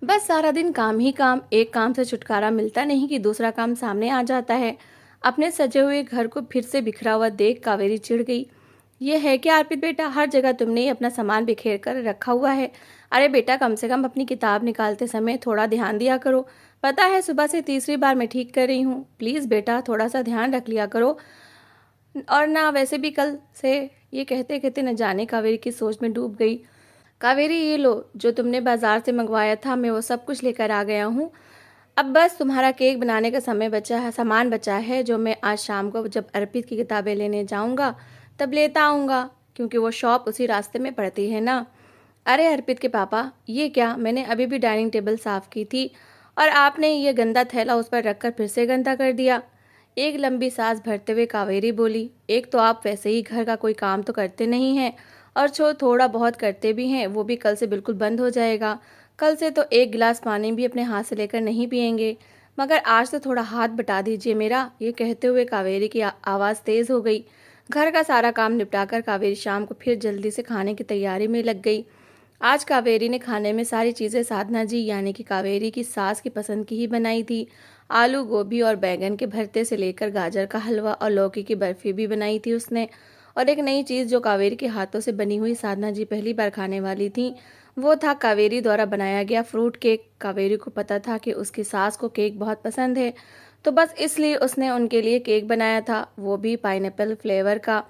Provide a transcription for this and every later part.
बस सारा दिन काम ही काम, एक काम से छुटकारा मिलता नहीं कि दूसरा काम सामने आ जाता है। अपने सजे हुए घर को फिर से बिखरा हुआ देख कावेरी चिढ़ गई। ये है क्या अर्पित बेटा, हर जगह तुमने ही अपना सामान बिखेर कर रखा हुआ है। अरे बेटा, कम से कम अपनी किताब निकालते समय थोड़ा ध्यान दिया करो। पता है सुबह से तीसरी बार मैं ठीक कर रही हूँ, प्लीज़ बेटा थोड़ा सा ध्यान रख लिया करो। और ना वैसे भी कल से, ये कहते कहते न जाने कावेरी की सोच में डूब गई। कावेरी, ये लो, जो तुमने बाजार से मंगवाया था मैं वो सब कुछ लेकर आ गया हूँ। अब बस तुम्हारा केक बनाने का समय बचा है, सामान बचा है, जो मैं आज शाम को जब अर्पित की किताबें लेने जाऊँगा तब लेता आऊँगा, क्योंकि वो शॉप उसी रास्ते में पड़ती है ना। अरे अर्पित के पापा, ये क्या, मैंने अभी भी डाइनिंग टेबल साफ़ की थी और आपने ये गंदा थैला उस पर रखकर फिर से गंदा कर दिया। एक लंबी सांस भरते हुए कावेरी बोली, एक तो आप वैसे ही घर का कोई काम तो करते नहीं हैं, और जो थोड़ा बहुत करते भी हैं वो भी कल से बिल्कुल बंद हो जाएगा। कल से तो एक गिलास पानी भी अपने हाथ से लेकर नहीं पिएंगे। मगर आज तो थोड़ा हाथ बटा दीजिए मेरा। ये कहते हुए कावेरी की आवाज़ तेज़ हो गई। घर का सारा काम निपटाकर कावेरी शाम को फिर जल्दी से खाने की तैयारी में लग गई। आज कावेरी ने खाने में सारी चीज़ें साधना जी यानी कि कावेरी की सास की पसंद की ही बनाई थी। आलू गोभी और बैंगन के भरते से लेकर गाजर का हलवा और लौकी की बर्फी भी बनाई थी उसने। और एक नई चीज़ जो कावेरी के हाथों से बनी हुई साधना जी पहली बार खाने वाली थी, वो था कावेरी द्वारा बनाया गया फ्रूट केक। कावेरी को पता था कि उसकी सास को केक बहुत पसंद है, तो बस इसलिए उसने उनके लिए केक बनाया था, वो भी पाइनएप्पल फ्लेवर का।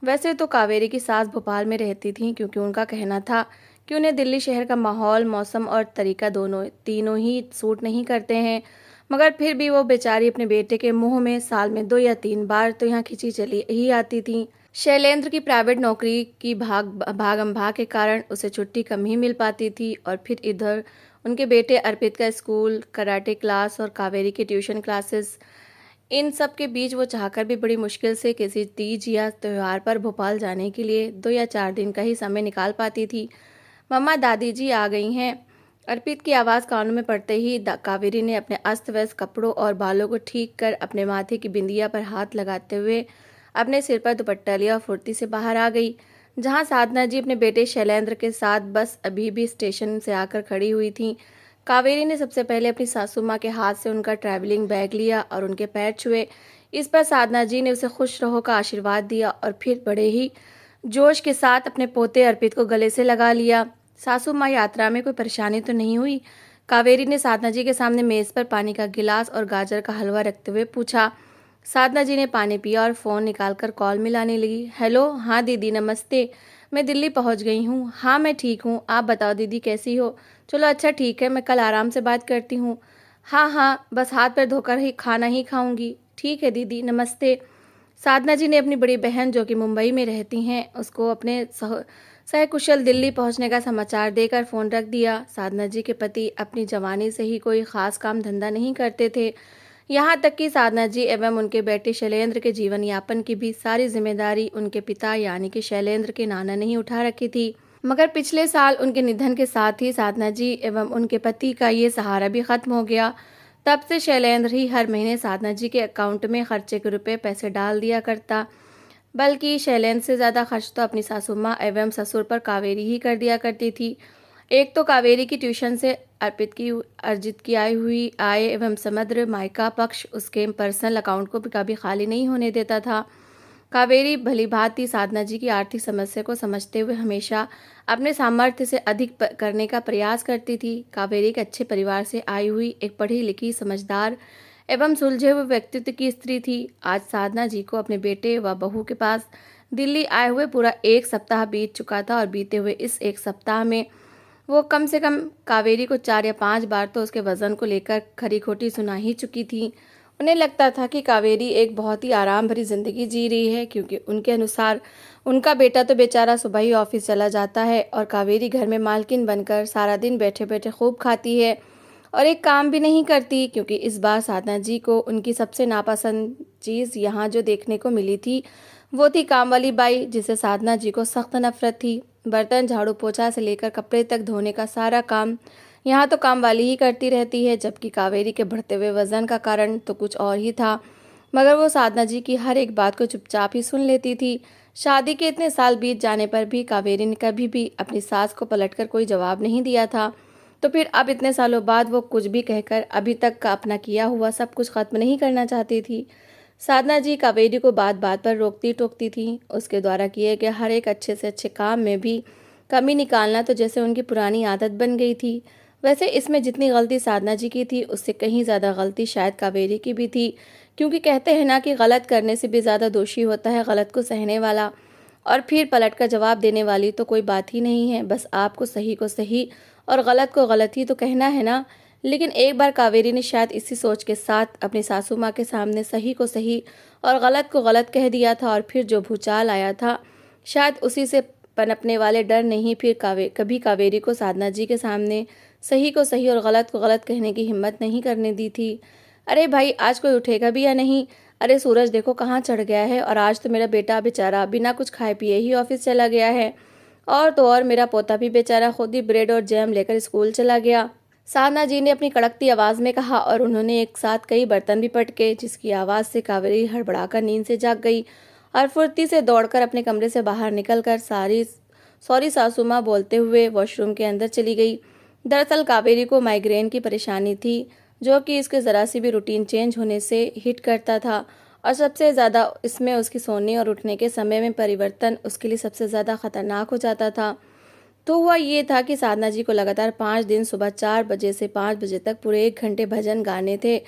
वैसे तो कावेरी की सास भोपाल में रहती थी, क्योंकि उनका कहना था कि उन्हें दिल्ली शहर का माहौल, मौसम और तरीका दोनों तीनों ही सूट नहीं करते हैं। मगर फिर भी वो बेचारी अपने बेटे के मुंह में साल में 2 या 3 बार तो यहाँ खिंची चली ही आती थी। शैलेंद्र की प्राइवेट नौकरी की भागम भाग के कारण उसे छुट्टी कम ही मिल पाती थी, और फिर इधर उनके बेटे अर्पित का स्कूल, कराटे क्लास और कावेरी की ट्यूशन क्लासेस, इन सब के बीच वो चाहकर भी बड़ी मुश्किल से किसी तीज या त्योहार पर भोपाल जाने के लिए 2 या 4 दिन का ही समय निकाल पाती थी। मम्मा, दादी जी आ गई हैं। अर्पित की आवाज़ कानों में पड़ते ही कावेरी ने अपने अस्त व्यस्त कपड़ों और बालों को ठीक कर अपने माथे की बिंदिया पर हाथ लगाते हुए अपने सिर पर दुपट्टा लिया और फुर्ती से बाहर आ गई, जहां साधना जी अपने बेटे शैलेंद्र के साथ बस अभी भी स्टेशन से आकर खड़ी हुई थी। कावेरी ने सबसे पहले अपनी सासू माँ के हाथ से उनका ट्रैवलिंग बैग लिया और उनके पैर छुए। इस पर साधना जी ने उसे खुश रहो का आशीर्वाद दिया और फिर बड़े ही जोश के साथ अपने पोते अर्पित को गले से लगा लिया। सासू माँ, यात्रा में कोई परेशानी तो नहीं हुई? कावेरी ने साधना जी के सामने मेज पर पानी का गिलास और गाजर का हलवा रखते हुए पूछा। साधना जी ने पानी पिया और फ़ोन निकालकर कॉल मिलाने लगी। हेलो, हाँ दीदी नमस्ते, मैं दिल्ली पहुंच गई हूँ। हाँ मैं ठीक हूँ, आप बताओ दीदी कैसी हो? चलो अच्छा ठीक है, मैं कल आराम से बात करती हूँ। हाँ हाँ, बस हाथ पैर धोकर ही खाना ही खाऊंगी। ठीक है दीदी नमस्ते। साधना जी ने अपनी बड़ी बहन, जो कि मुंबई में रहती हैं, उसको अपने सहकुशल दिल्ली पहुंचने का समाचार देकर फ़ोन रख दिया। साधना जी के पति अपनी जवानी से ही कोई ख़ास काम धंधा नहीं करते थे। यहाँ तक कि साधना जी एवं उनके बेटे शैलेंद्र के जीवन यापन की भी सारी जिम्मेदारी उनके पिता यानी कि शैलेंद्र के नाना ने ही उठा रखी थी। मगर पिछले साल उनके निधन के साथ ही साधना जी एवं उनके पति का ये सहारा भी खत्म हो गया। तब से शैलेंद्र ही हर महीने साधना जी के अकाउंट में खर्चे के रुपए पैसे डाल दिया करता, बल्कि शैलेंद्र से ज़्यादा खर्च तो अपनी सासू माँ एवं ससुर पर कावेरी ही कर दिया करती थी। एक तो कावेरी की ट्यूशन से अर्पित की अर्जित की आई हुई आय एवं समग्र मायका पक्ष उसके पर्सनल अकाउंट को भी कभी खाली नहीं होने देता था। कावेरी भली भांति साधना जी की आर्थिक समस्या को समझते हुए हमेशा अपने सामर्थ्य से अधिक करने का प्रयास करती थी। कावेरी एक अच्छे परिवार से आई हुई एक पढ़ी लिखी, समझदार एवं सुलझे हुए व्यक्तित्व की स्त्री थी। आज साधना जी को अपने बेटे व बहू के पास दिल्ली आए हुए पूरा 1 सप्ताह बीत चुका था, और बीते हुए इस 1 सप्ताह में वो कम से कम कावेरी को 4 या 5 बार तो उसके वजन को लेकर खरी खोटी सुना ही चुकी थी। उन्हें लगता था कि कावेरी एक बहुत ही आराम भरी जिंदगी जी रही है, क्योंकि उनके अनुसार उनका बेटा तो बेचारा सुबह ही ऑफिस चला जाता है और कावेरी घर में मालकिन बनकर सारा दिन बैठे बैठे खूब खाती है और एक काम भी नहीं करती। क्योंकि इस बार साधना जी को उनकी सबसे नापसंद चीज़ यहाँ जो देखने को मिली थी, वो थी काम वाली बाई, जिसे साधना जी को सख्त नफरत थी। बर्तन झाड़ू पोछा से लेकर कपड़े तक धोने का सारा काम यहाँ तो काम वाली ही करती रहती है, जबकि कावेरी के बढ़ते हुए वजन का कारण तो कुछ और ही था। मगर वो साधना जी की हर एक बात को चुपचाप ही सुन लेती थी। शादी के इतने साल बीत जाने पर भी कावेरी ने कभी भी अपनी सास को पलटकर कोई जवाब नहीं दिया था। तो फिर अब इतने सालों बाद वो कुछ भी कहकर अभी तक का अपना किया हुआ सब कुछ खत्म नहीं करना चाहती थी। साधना जी कावेरी को बात बात पर रोकती टोकती थी। उसके द्वारा किए गए हर एक अच्छे से अच्छे काम में भी कमी निकालना तो जैसे उनकी पुरानी आदत बन गई थी। वैसे इसमें जितनी गलती साधना जी की थी उससे कहीं ज़्यादा गलती शायद कावेरी की भी थी, क्योंकि कहते हैं ना कि गलत करने से भी ज़्यादा दोषी होता है गलत को सहने वाला, और फिर पलट कर जवाब देने वाली तो कोई बात ही नहीं है। बस आपको सही को सही और गलत को गलत ही तो कहना है ना। लेकिन एक बार कावेरी ने शायद इसी सोच के साथ अपनी सासू माँ के सामने सही को सही और गलत को गलत कह दिया था, और फिर जो भूचाल आया था शायद उसी से पनपने वाले डर ने ही फिर कभी कावेरी को साधना जी के सामने सही को सही और गलत को गलत कहने की हिम्मत नहीं करने दी थी। अरे भाई, आज कोई उठेगा भी या नहीं? अरे सूरज देखो कहाँ चढ़ गया है, और आज तो मेरा बेटा बेचारा बिना कुछ खाए पिए ही ऑफिस चला गया है। और तो और मेरा पोता भी बेचारा खुद ही ब्रेड और जैम लेकर स्कूल चला गया। साधना जी ने अपनी कड़कती आवाज़ में कहा, और उन्होंने एक साथ कई बर्तन भी पटके, जिसकी आवाज़ से कावेरी हड़बड़ाकर नींद से जाग गई और फुर्ती से दौड़कर अपने कमरे से बाहर निकलकर सॉरी सासू माँ बोलते हुए वॉशरूम के अंदर चली गई। दरअसल कावेरी को माइग्रेन की परेशानी थी, जो कि इसके ज़रा सी भी रूटीन चेंज होने से हिट करता था, और सबसे ज़्यादा इसमें उसकी सोने और उठने के समय में परिवर्तन उसके लिए सबसे ज़्यादा खतरनाक हो जाता था। तो हुआ ये था कि साधना जी को लगातार 5 दिन सुबह 4 बजे से 5 बजे तक पूरे 1 घंटे भजन गाने थे,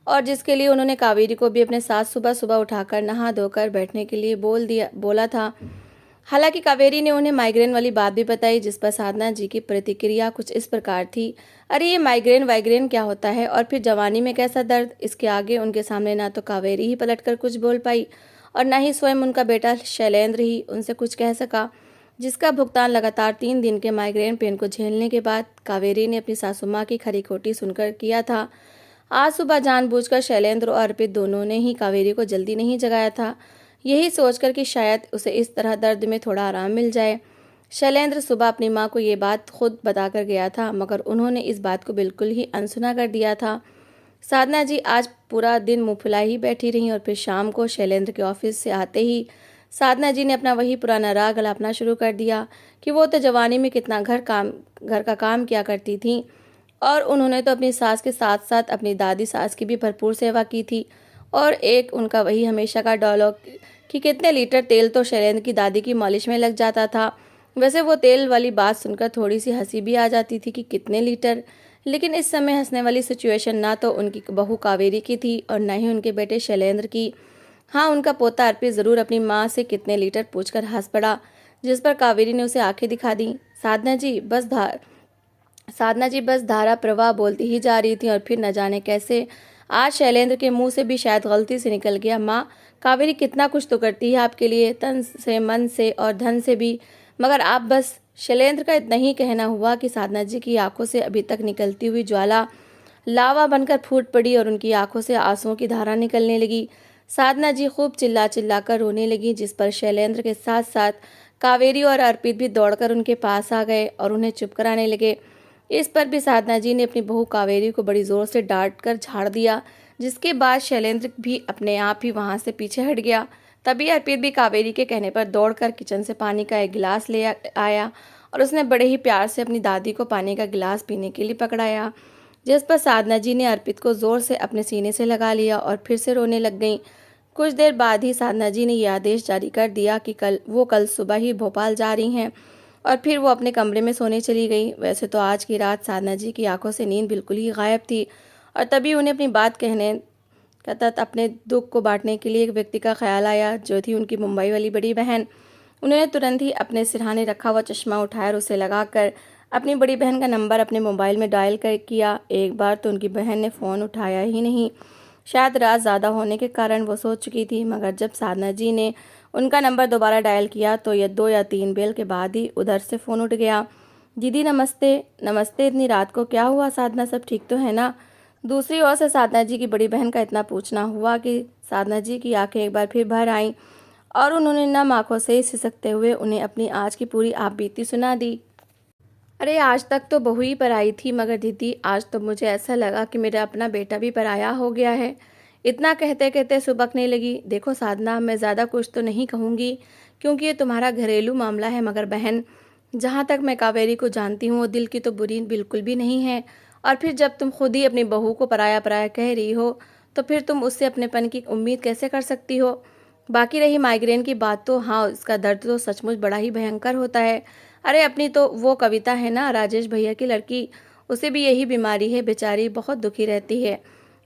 और जिसके लिए उन्होंने कावेरी को भी अपने साथ सुबह सुबह उठाकर नहा धोकर बैठने के लिए बोला था। हालांकि कावेरी ने उन्हें माइग्रेन वाली बात भी बताई, जिस पर साधना जी की प्रतिक्रिया कुछ इस प्रकार थी, अरे ये माइग्रेन वाइग्रेन क्या होता है, और फिर जवानी में कैसा दर्द। इसके आगे उनके सामने ना तो कावेरी ही पलटकर कुछ बोल पाई, और ना ही स्वयं उनका बेटा शैलेंद्र ही उनसे कुछ कह सका, जिसका भुगतान लगातार 3 दिन के माइग्रेन पेन को झेलने के बाद कावेरी ने अपनी सासू माँ की खरी खोटी सुनकर किया था। आज सुबह जानबूझकर शैलेंद्र और अर्पित दोनों ने ही कावेरी को जल्दी नहीं जगाया था, यही सोचकर कि शायद उसे इस तरह दर्द में थोड़ा आराम मिल जाए। शैलेंद्र सुबह अपनी माँ को ये बात खुद बताकर गया था, मगर उन्होंने इस बात को बिल्कुल ही अनसुना कर दिया था। साधना जी आज पूरा दिन मुँह फुलाई ही बैठी रहीं, और फिर शाम को शैलेंद्र के ऑफिस से आते ही साधना जी ने अपना वही पुराना राग अलापना शुरू कर दिया कि वो तो जवानी में कितना घर का काम किया करती थी, और उन्होंने तो अपनी सास के साथ साथ अपनी दादी सास की भी भरपूर सेवा की थी। और एक उनका वही हमेशा का डायलॉग कि कितने लीटर तेल तो शैलेंद्र की दादी की मालिश में लग जाता था। वैसे वो तेल वाली बात सुनकर थोड़ी सी हंसी भी आ जाती थी कि कितने लीटर, लेकिन इस समय हंसने वाली सिचुएशन ना तो उनकी बहू कावेरी की थी और ना ही उनके बेटे शैलेंद्र की। हाँ, उनका पोता अर्पित ज़रूर अपनी माँ से कितने लीटर पूछकर हंस पड़ा, जिस पर कावेरी ने उसे आंखें दिखा दी। साधना जी बस धारा प्रवाह बोलती ही जा रही थी, और फिर न जाने कैसे आज शैलेंद्र के मुंह से भी शायद गलती से निकल गया, माँ कावेरी कितना कुछ तो करती है आपके लिए, तन से मन से और धन से भी, मगर आप बस। शैलेंद्र का इतना ही कहना हुआ कि साधना जी की आंखों से अभी तक निकलती हुई ज्वाला लावा बनकर फूट पड़ी, और उनकी आंखों से आंसुओं की धारा निकलने लगी। साधना जी खूब चिल्ला चिल्ला कर रोने लगी, जिस पर शैलेंद्र के साथ साथ कावेरी और अर्पित भी दौड़कर उनके पास आ गए और उन्हें चुप कराने लगे। इस पर भी साधना जी ने अपनी बहू कावेरी को बड़ी जोर से डांट कर झाड़ दिया, जिसके बाद शैलेंद्र भी अपने आप ही वहां से पीछे हट गया। तभी अर्पित भी कावेरी के कहने पर दौड़कर किचन से पानी का एक गिलास ले आया, और उसने बड़े ही प्यार से अपनी दादी को पानी का गिलास पीने के लिए पकड़ाया, जिस पर साधना जी ने अर्पित को जोर से अपने सीने से लगा लिया और फिर से रोने लग गईं। कुछ देर बाद ही साधना जी ने यह आदेश जारी कर दिया कि कल सुबह ही भोपाल जा रही हैं, और फिर वो अपने कमरे में सोने चली गई। वैसे तो आज की रात साधना जी की आंखों से नींद बिल्कुल ही गायब थी, और तभी उन्हें अपनी बात कहने का तथा अपने दुख को बांटने के लिए एक व्यक्ति का ख्याल आया, जो थी उनकी मुंबई वाली बड़ी बहन। उन्होंने तुरंत ही अपने सिरहाने रखा हुआ चश्मा उठाया और उसे लगाकर अपनी बड़ी बहन का नंबर अपने मोबाइल में डायल कर किया। एक बार तो उनकी बहन ने फ़ोन उठाया ही नहीं, शायद रात ज़्यादा होने के कारण वो सो चुकी थी, मगर जब साधना जी ने उनका नंबर दोबारा डायल किया तो यह 2 या 3 बेल के बाद ही उधर से फ़ोन उठ गया। दीदी नमस्ते। नमस्ते, इतनी रात को क्या हुआ साधना, सब ठीक तो है ना? दूसरी ओर से साधना जी की बड़ी बहन का इतना पूछना हुआ कि साधना जी की आंखें एक बार फिर भर आईं, और उन्होंने नम आंखों से सिसकते हुए उन्हें अपनी आज की पूरी आप बीती सुना दी। अरे आज तक तो बहू ही पराई थी, मगर दीदी आज तो मुझे ऐसा लगा कि मेरा अपना बेटा भी पराया हो गया है। इतना कहते कहते सुबकने लगी। देखो साधना, मैं ज़्यादा कुछ तो नहीं कहूँगी, क्योंकि ये तुम्हारा घरेलू मामला है, मगर बहन जहाँ तक मैं कावेरी को जानती हूँ वो दिल की तो बुरी बिल्कुल भी नहीं है। और फिर जब तुम खुद ही अपनी बहू को पराया पराया कह रही हो तो फिर तुम उससे अपनेपन की उम्मीद कैसे कर सकती हो। बाकी रही माइग्रेन की बात, तो हाँ, उसका दर्द तो सचमुच बड़ा ही भयंकर होता है। अरे अपनी तो वो कविता है ना, राजेश भैया की लड़की, उसे भी यही बीमारी है, बेचारी बहुत दुखी रहती है।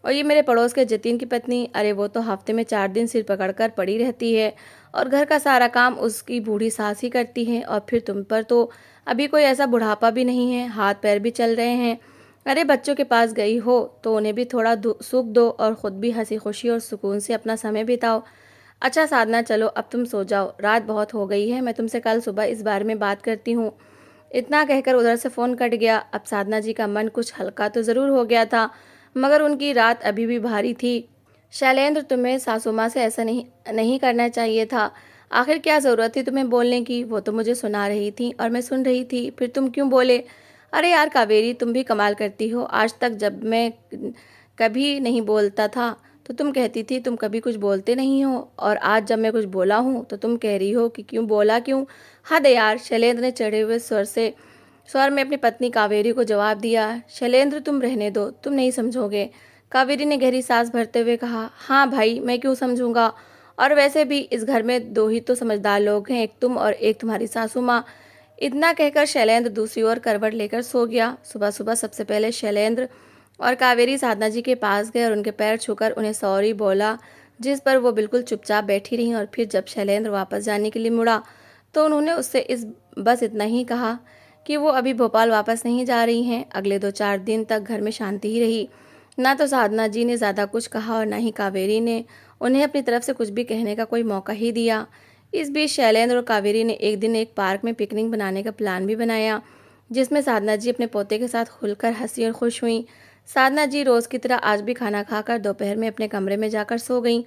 और ये मेरे पड़ोस के जतीन की पत्नी, अरे वो तो हफ्ते में 4 दिन सिर पकड़कर पड़ी रहती है और घर का सारा काम उसकी बूढ़ी सास ही करती है। और फिर तुम पर तो अभी कोई ऐसा बुढ़ापा भी नहीं है, हाथ पैर भी चल रहे हैं। अरे बच्चों के पास गई हो तो उन्हें भी थोड़ा सुख दो और खुद भी हंसी खुशी और सुकून से अपना समय बिताओ। अच्छा साधना, चलो अब तुम सो जाओ, रात बहुत हो गई है, मैं तुमसे कल सुबह इस बारे में बात करती हूँ। इतना कहकर उधर से फ़ोन कट गया। अब साधना जी का मन कुछ हल्का तो ज़रूर हो गया था, मगर उनकी रात अभी भी भारी थी। शैलेंद्र, तुम्हें सासू माँ से ऐसा नहीं नहीं करना चाहिए था। आखिर क्या ज़रूरत थी तुम्हें बोलने की? वो तो मुझे सुना रही थी और मैं सुन रही थी, फिर तुम क्यों बोले? अरे यार कावेरी, तुम भी कमाल करती हो। आज तक जब मैं कभी नहीं बोलता था तो तुम कहती थी तुम कभी कुछ बोलते नहीं हो, और आज जब मैं कुछ बोला हूँ तो तुम कह रही हो कि क्यों बोला क्यों। हद है यार, शैलेंद्र ने चढ़े हुए स्वर में अपनी पत्नी कावेरी को जवाब दिया। शैलेंद्र, तुम रहने दो, तुम नहीं समझोगे। कावेरी ने गहरी सांस भरते हुए कहा, हाँ भाई, मैं क्यों समझूंगा। और वैसे भी इस घर में दो ही तो समझदार लोग हैं, एक तुम और एक तुम्हारी सासू माँ। इतना कहकर शैलेंद्र दूसरी ओर करवट लेकर सो गया। सुबह सुबह सबसे पहले शैलेंद्र और कावेरी साधना जी के पास गए और उनके पैर छूकर उन्हें सॉरी बोला, जिस पर वो बिल्कुल चुपचाप बैठी रहीं। और फिर जब शैलेंद्र वापस जाने के लिए मुड़ा तो उन्होंने उससे बस इतना ही कहा कि वो अभी भोपाल वापस नहीं जा रही हैं। अगले 2-4 दिन तक घर में शांति ही रही। ना तो साधना जी ने ज़्यादा कुछ कहा और ना ही कावेरी ने उन्हें अपनी तरफ से कुछ भी कहने का कोई मौका ही दिया। इस बीच शैलेंद्र और कावेरी ने एक दिन एक पार्क में पिकनिक बनाने का प्लान भी बनाया, जिसमें साधना जी अपने पोते के साथ खुलकर हंसी और खुश हुई। साधना जी रोज़ की तरह आज भी खाना खाकर दोपहर में अपने कमरे में जाकर सो गईं।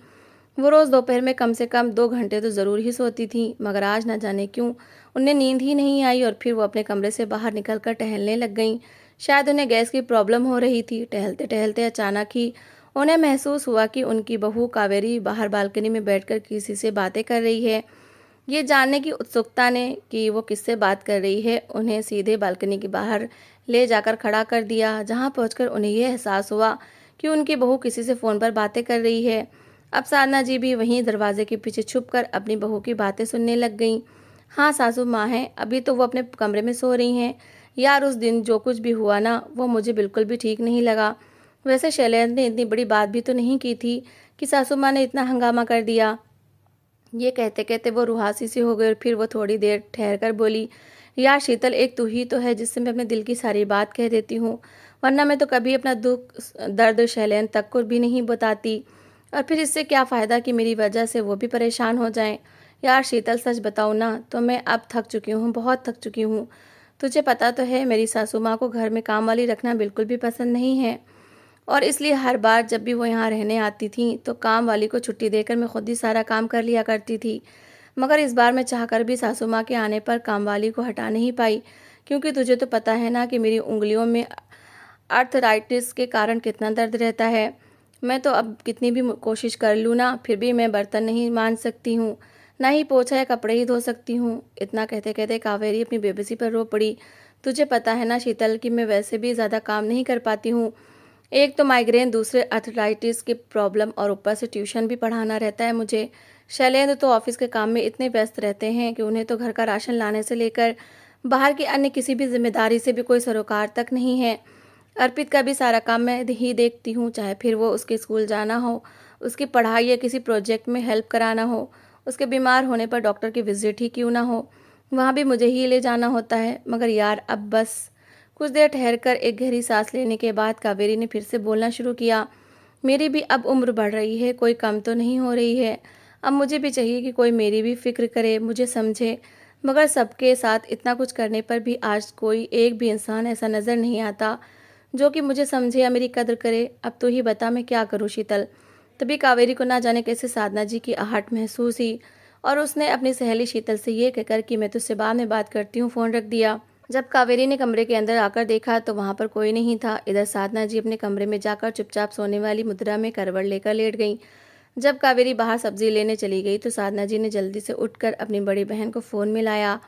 वो रोज़ दोपहर में कम से कम 2 घंटे तो ज़रूर ही सोती थीं, मगर आज न जाने क्यों उन्हें नींद ही नहीं आई और फिर वो अपने कमरे से बाहर निकलकर टहलने लग गईं। शायद उन्हें गैस की प्रॉब्लम हो रही थी। टहलते टहलते अचानक ही उन्हें महसूस हुआ कि उनकी बहू कावेरी बाहर बालकनी में बैठकर किसी से बातें कर रही है। ये जानने की उत्सुकता ने कि वो किससे बात कर रही है उन्हें सीधे बालकनी के बाहर ले जाकर खड़ा कर दिया, जहाँ पहुंचकर उन्हें यह एहसास हुआ कि उनकी बहू किसी से फ़ोन पर बातें कर रही है। अब साधना जी भी वहीं दरवाजे के पीछे छुपकर अपनी बहू की बातें सुनने लग गईं। हाँ, सासू माँ हैं, अभी तो वो अपने कमरे में सो रही हैं। यार उस दिन जो कुछ भी हुआ ना, वो मुझे बिल्कुल भी ठीक नहीं लगा। वैसे शैलेंद्र ने इतनी बड़ी बात भी तो नहीं की थी कि सासू माँ ने इतना हंगामा कर दिया। ये कहते कहते वो रुहासी सी हो गई और फिर वो थोड़ी देर ठहर कर बोली, यार शीतल, एक तू ही तो है जिससे मैं अपने दिल की सारी बात कह देती हूँ, वरना मैं तो कभी अपना दुख दर्द शैलेंद्र तक को भी नहीं बताती। और फिर इससे क्या फ़ायदा कि मेरी वजह से वो भी परेशान हो जाएं। यार शीतल, सच बताऊँ ना तो मैं अब थक चुकी हूँ, बहुत थक चुकी हूँ। तुझे पता तो है मेरी सासू माँ को घर में काम वाली रखना बिल्कुल भी पसंद नहीं है, और इसलिए हर बार जब भी वो यहाँ रहने आती थी तो काम वाली को छुट्टी देकर मैं खुद ही सारा काम कर लिया करती थी। मगर इस बार मैं चाहकर भी सासू माँ के आने पर काम वाली को हटा नहीं पाई, क्योंकि तुझे तो पता है ना कि मेरी उंगलियों में आर्थराइटिस के कारण कितना दर्द रहता है। मैं तो अब कितनी भी कोशिश कर लूँ ना, फिर भी मैं बर्तन नहीं मान सकती हूँ, ना ही पोछा या कपड़े ही धो सकती हूँ। इतना कहते कहते कावेरी अपनी बेबसी पर रो पड़ी। तुझे पता है ना शीतल कि मैं वैसे भी ज़्यादा काम नहीं कर पाती हूँ। एक तो माइग्रेन, दूसरे अर्थराइटिस की प्रॉब्लम, और ऊपर से ट्यूशन भी पढ़ाना रहता है मुझे। शैलेंद्र तो ऑफिस के काम में इतने व्यस्त रहते हैं कि उन्हें तो घर का राशन लाने से लेकर बाहर की अन्य किसी भी जिम्मेदारी से भी कोई सरोकार तक नहीं है। अर्पित का भी सारा काम मैं ही देखती हूँ, चाहे फिर वो उसके स्कूल जाना हो, उसकी पढ़ाई या किसी प्रोजेक्ट में हेल्प कराना हो, उसके बीमार होने पर डॉक्टर की विजिट ही क्यों ना हो, वहाँ भी मुझे ही ले जाना होता है। मगर यार अब बस। कुछ देर ठहरकर एक गहरी सांस लेने के बाद कावेरी ने फिर से बोलना शुरू किया, मेरी भी अब उम्र बढ़ रही है, कोई कम तो नहीं हो रही है। अब मुझे भी चाहिए कि कोई मेरी भी फिक्र करे, मुझे समझे। मगर सबके साथ इतना कुछ करने पर भी आज कोई एक भी इंसान ऐसा नज़र नहीं आता जो कि मुझे समझे या मेरी कद्र करे। अब तू ही बता, मैं क्या करूँ शीतल। तभी कावेरी को ना जाने कैसे साधना जी की आहट महसूस हुई और उसने अपनी सहेली शीतल से ये कहकर कि मैं तुझसे बाद में बात करती हूँ, फ़ोन रख दिया। जब कावेरी ने कमरे के अंदर आकर देखा तो वहाँ पर कोई नहीं था। इधर साधना जी अपने कमरे में जाकर चुपचाप सोने वाली मुद्रा में करवट लेकर लेट गई। जब कावेरी बाहर सब्जी लेने चली गई तो साधना जी ने जल्दी से उठकर अपनी बड़ी बहन को फ़ोन मिलाया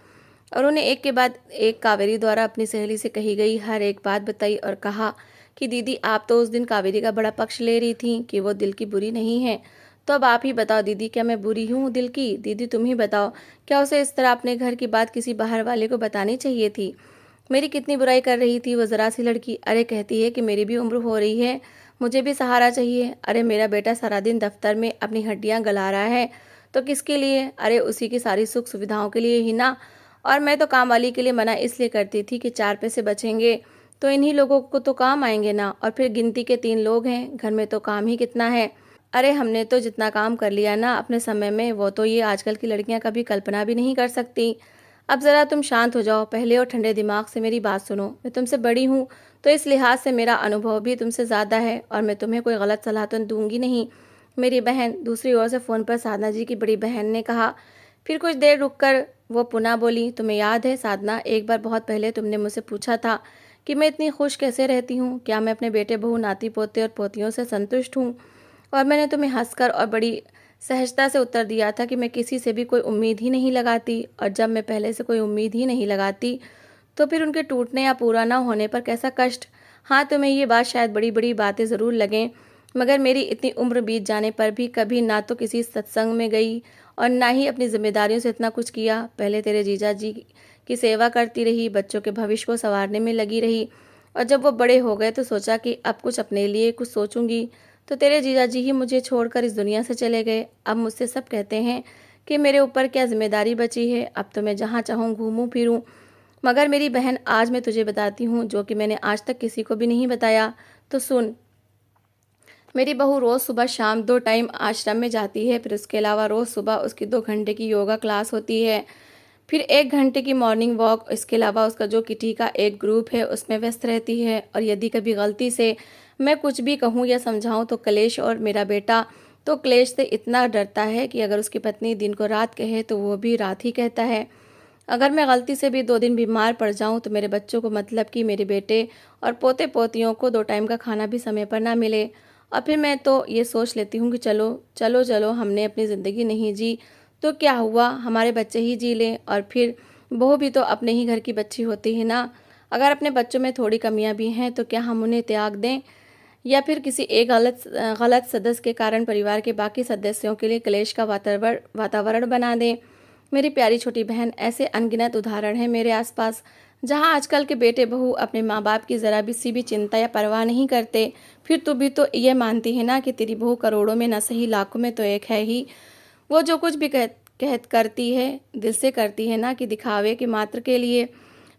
और उन्हें एक के बाद एक कावेरी द्वारा अपनी सहेली से कही गई हर एक बात बताई और कहा कि दीदी, आप तो उस दिन कावेरी का बड़ा पक्ष ले रही थी कि वो दिल की बुरी नहीं है, तो अब आप ही बताओ दीदी, क्या मैं बुरी हूँ दिल की? दीदी तुम ही बताओ, क्या उसे इस तरह अपने घर की बात किसी बाहर वाले को बतानी चाहिए थी? मेरी कितनी बुराई कर रही थी वो ज़रा सी लड़की। अरे कहती है कि मेरी भी उम्र हो रही है, मुझे भी सहारा चाहिए। अरे मेरा बेटा सारा दिन दफ्तर में अपनी हड्डियां गला रहा है, तो किसके लिए? अरे उसी की सारी सुख सुविधाओं के लिए ही ना। और मैं तो काम वाली के लिए मना इसलिए करती थी कि 4 पैसे बचेंगे तो इन्हीं लोगों को तो काम आएंगे ना। और फिर गिनती के 3 लोग हैं घर में, तो काम ही कितना है। अरे हमने तो जितना काम कर लिया ना अपने समय में, वो तो ये आजकल की लड़कियां कभी कल्पना भी नहीं कर सकती। अब ज़रा तुम शांत हो जाओ पहले और ठंडे दिमाग से मेरी बात सुनो। मैं तुमसे बड़ी हूँ, तो इस लिहाज से मेरा अनुभव भी तुमसे ज़्यादा है और मैं तुम्हें कोई गलत सलाह तो दूंगी नहीं। मेरी बहन, दूसरी ओर से फ़ोन पर साधना जी की बड़ी बहन ने कहा। फिर कुछ देर रुककर वो पुनः बोली, तुम्हें याद है साधना, एक बार बहुत पहले तुमने मुझसे पूछा था कि मैं इतनी खुश कैसे रहती हूँ, क्या मैं अपने बेटे बहू नाती पोते और पोतियों से संतुष्ट हूँ? और मैंने तुम्हें हंसकर और बड़ी सहजता से उत्तर दिया था कि मैं किसी से भी कोई उम्मीद ही नहीं लगाती, और जब मैं पहले से कोई उम्मीद ही नहीं लगाती तो फिर उनके टूटने या पूरा ना होने पर कैसा कष्ट। हाँ, तुम्हें ये बात शायद बड़ी बड़ी बातें ज़रूर लगें, मगर मेरी इतनी उम्र बीत जाने पर भी कभी ना तो किसी सत्संग में गई और ना ही अपनी जिम्मेदारियों से इतना कुछ किया। पहले तेरे जीजा जी की सेवा करती रही, बच्चों के भविष्य को संवारने में लगी रही, और जब वो बड़े हो गए तो सोचा कि अब कुछ अपने लिए कुछ सोचूंगी, तो तेरे जीजा जी ही मुझे छोड़कर इस दुनिया से चले गए। अब मुझसे सब कहते हैं कि मेरे ऊपर क्या जिम्मेदारी बची है, अब तो मैं जहाँ चाहूँ घूमूं फिरूं। मगर मेरी बहन, आज मैं तुझे बताती हूँ जो कि मैंने आज तक किसी को भी नहीं बताया, तो सुन। मेरी बहू रोज़ सुबह शाम 2 टाइम आश्रम में जाती है, फिर उसके अलावा रोज़ सुबह उसकी 2 घंटे की योगा क्लास होती है, फिर 1 घंटे की मॉर्निंग वॉक। इसके अलावा उसका जो किटी का एक ग्रुप है उसमें व्यस्त रहती है। और यदि कभी गलती से मैं कुछ भी कहूँ या समझाऊँ तो क्लेश, और मेरा बेटा तो क्लेश से इतना डरता है कि अगर उसकी पत्नी दिन को रात कहे तो वो भी रात ही कहता है। अगर मैं गलती से भी 2 दिन बीमार पड़ जाऊं तो मेरे बच्चों को, मतलब कि मेरे बेटे और पोते पोतियों को, 2 टाइम का खाना भी समय पर ना मिले। और फिर मैं तो ये सोच लेती हूँ कि चलो चलो चलो, हमने अपनी ज़िंदगी नहीं जी तो क्या हुआ, हमारे बच्चे ही जी लें। और फिर बहू भी तो अपने ही घर की बच्ची होती है ना। अगर अपने बच्चों में थोड़ी कमियां भी हैं तो क्या हम उन्हें त्याग दें, या फिर किसी एक गलत सदस्य के कारण परिवार के बाकी सदस्यों के लिए क्लेश का वातावरण बना दें? मेरी प्यारी छोटी बहन, ऐसे अनगिनत उदाहरण हैं मेरे आसपास जहां आजकल के बेटे बहू अपने माँ बाप की ज़रा भी सी भी चिंता या परवाह नहीं करते। फिर तू भी तो ये मानती है ना कि तेरी बहू करोड़ों में न सही लाखों में तो एक है ही। वो जो कुछ भी कहत करती है दिल से करती है ना, कि दिखावे के मात्र के लिए।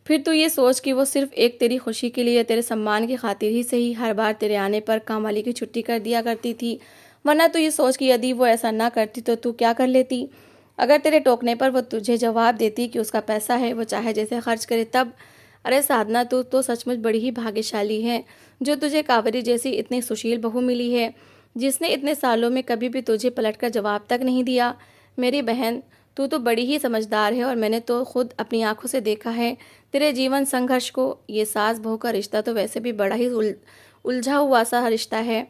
फिर तू ये सोच कि वो सिर्फ एक तेरी खुशी के लिए, तेरे सम्मान की खातिर ही सही हर बार तेरे आने पर काम वाली की छुट्टी कर दिया करती थी। वरना तू ये सोच कि यदि वो ऐसा ना करती तो तू क्या कर लेती? अगर तेरे टोकने पर वो तुझे जवाब देती कि उसका पैसा है, वो चाहे जैसे खर्च करे, तब? अरे साधना, तू तो सचमुच बड़ी ही भाग्यशाली है जो तुझे कावेरी जैसी इतनी सुशील बहू मिली है, जिसने इतने सालों में कभी भी तुझे पलटकर जवाब तक नहीं दिया। मेरी बहन, तू तो बड़ी ही समझदार है और मैंने तो खुद अपनी आंखों से देखा है तेरे जीवन संघर्ष को। ये सास बहू का रिश्ता तो वैसे भी बड़ा ही उलझा हुआ सा रिश्ता है,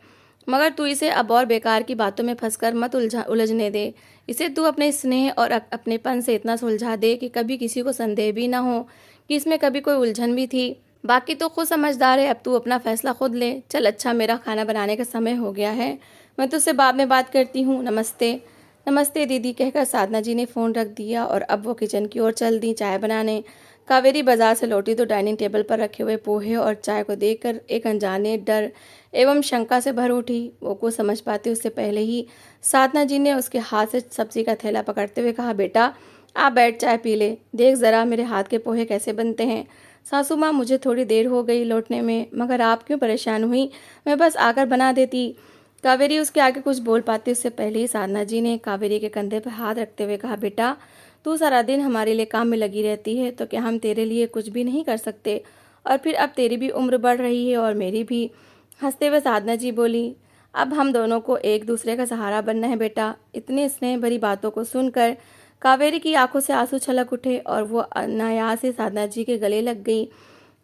मगर तू इसे अब और बेकार की बातों में फंसकर मत उलझने दे। इसे तू अपने स्नेह और अपनेपन से इतना सुलझा दे कि कभी किसी को संदेह भी ना हो कि इसमें कभी कोई उलझन भी थी। बाकी तो खुद समझदार है, अब तू अपना फैसला खुद ले। चल अच्छा, मेरा खाना बनाने का समय हो गया है, मैं तुझसे बाद में बात करती हूँ। नमस्ते। नमस्ते दीदी कहकर साधना जी ने फ़ोन रख दिया और अब वो किचन की ओर चल दी चाय बनाने। कावेरी बाजार से लौटी तो डाइनिंग टेबल पर रखे हुए पोहे और चाय को देखकर एक अनजाने डर एवं शंका से भर उठी। वो कुछ समझ पाती उससे पहले ही साधना जी ने उसके हाथ से सब्जी का थैला पकड़ते हुए कहा, बेटा आप बैठ चाय पी ले, देख ज़रा मेरे हाथ के पोहे कैसे बनते हैं। सासू माँ, मुझे थोड़ी देर हो गई लौटने में, मगर आप क्यों परेशान हुई, मैं बस आकर बना देती। कावेरी उसके आगे कुछ बोल पाती उससे पहले ही साधना जी ने कावेरी के कंधे पर हाथ रखते हुए कहा, बेटा तू सारा दिन हमारे लिए काम में लगी रहती है, तो क्या हम तेरे लिए कुछ भी नहीं कर सकते? और फिर अब तेरी भी उम्र बढ़ रही है और मेरी भी। हंसते हुए साधना जी बोली, अब हम दोनों को एक दूसरे का सहारा बनना है बेटा। इतनी स्नेह भरी बातों को सुनकर कावेरी की आंखों से आंसू छलक उठे और वो अनायास से साधना जी के गले लग गई।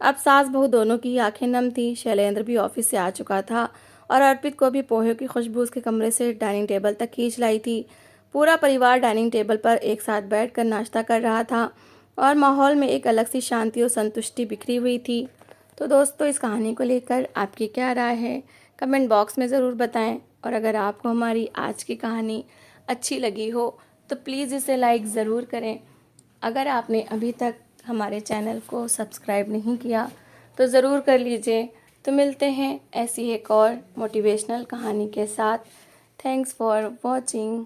अब सास बहू दोनों की आंखें नम थी। शैलेंद्र भी ऑफिस से आ चुका था और अर्पित को भी पोहे की खुशबू उसके कमरे से डाइनिंग टेबल तक खींच लाई थी। पूरा परिवार डाइनिंग टेबल पर एक साथ बैठकर नाश्ता कर रहा था। और माहौल में एक अलग सी शांति और संतुष्टि बिखरी हुई थी। तो दोस्तों, इस कहानी को लेकर आपकी क्या राय है, कमेंट बॉक्स में ज़रूर बताएं। और अगर आपको हमारी आज की कहानी अच्छी लगी हो तो प्लीज़ इसे लाइक ज़रूर करें। अगर आपने अभी तक हमारे चैनल को सब्सक्राइब नहीं किया तो ज़रूर कर लीजिए। तो मिलते हैं ऐसी एक और मोटिवेशनल कहानी के साथ। Thanks for watching.